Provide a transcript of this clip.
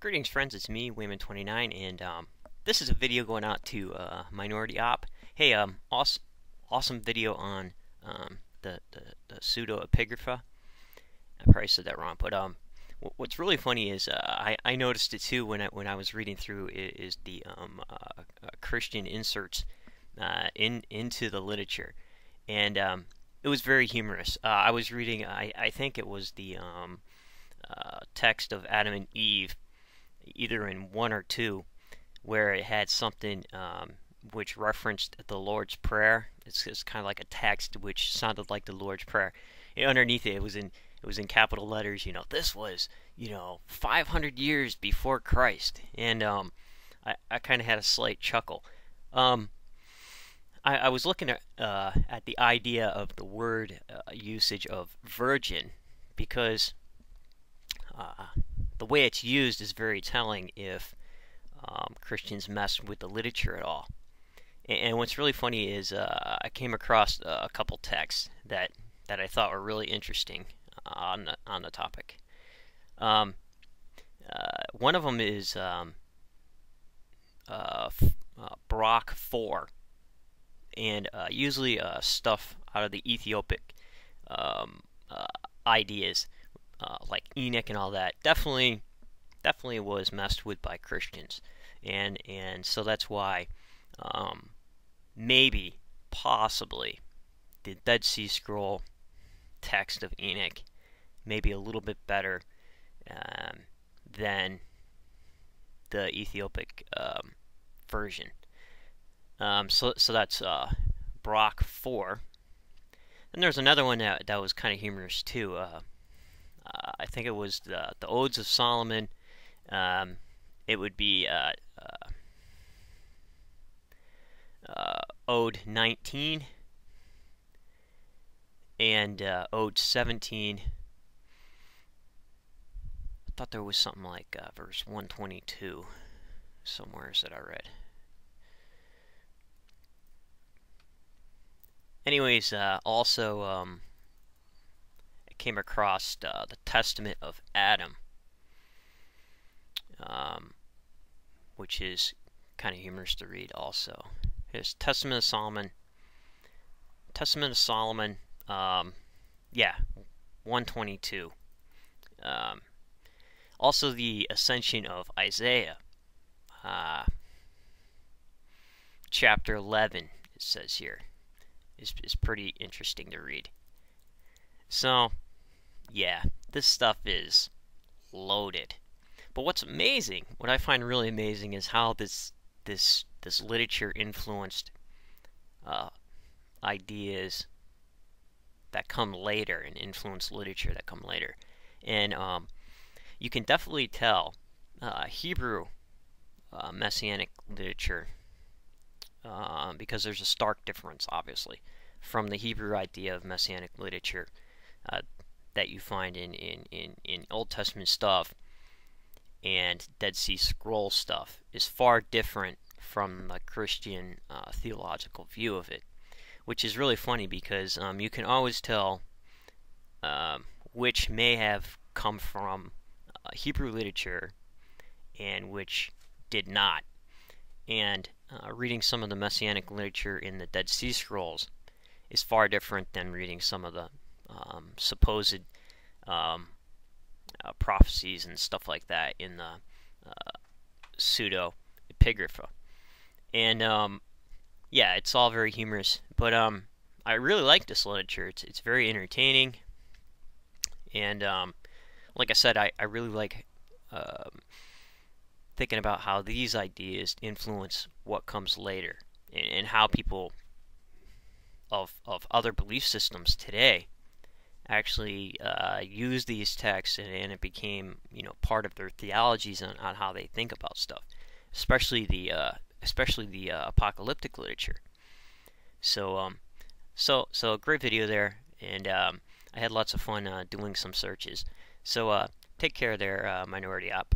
Greetings friends, it's me, Wayman29, and this is a video going out to Minority Op. Hey, awesome video on the Pseudepigrapha. I probably said that wrong, but what's really funny is I noticed it too when I was reading through is the Christian inserts into the literature, and it was very humorous. I was reading, I think it was the text of Adam and Eve, either in 1 or 2, where it had something which referenced the Lord's Prayer. It's kind of like a text which sounded like the Lord's Prayer. And underneath it, it was in capital letters. This was 500 years before Christ, and I kind of had a slight chuckle. I was looking at the idea of the word usage of virgin, because the way it's used is very telling if Christians mess with the literature at all. And what's really funny is I came across a couple texts that I thought were really interesting on the topic. One of them is Brock 4, and usually stuff out of the Ethiopic ideas. Like Enoch and all that, definitely was messed with by Christians, and so that's why maybe, possibly, the Dead Sea Scroll text of Enoch may be a little bit better than the Ethiopic version. So that's Brock 4. And there's another one that was kind of humorous too. I think it was the Odes of Solomon. It would be Ode 19 and Ode 17. I thought there was something like verse 122 somewhere that I read. Anyways, also came across the Testament of Adam, which is kind of humorous to read also. Here's Testament of Solomon. Yeah, 122. Also the Ascension of Isaiah, chapter 11, it says here, is pretty interesting to read. So, yeah, this stuff is loaded. But what's amazing, what I find really amazing, is how this literature influenced ideas that come later, and influence literature that come later. And you can definitely tell Hebrew messianic literature, because there's a stark difference, obviously, from the Hebrew idea of messianic literature that you find in Old Testament stuff and Dead Sea Scroll stuff, is far different from the Christian theological view of it, which is really funny, because you can always tell which may have come from Hebrew literature and which did not. And reading some of the messianic literature in the Dead Sea Scrolls is far different than reading some of the supposed prophecies and stuff like that in the Pseudepigrapha. And yeah, it's all very humorous, but I really like this literature. It's very entertaining, and like I said, I really like thinking about how these ideas influence what comes later, and how people of other belief systems today actually use these texts, and it became part of their theologies on how they think about stuff, especially the apocalyptic literature. So a great video there, and I had lots of fun doing some searches. So take care there, Minority Op.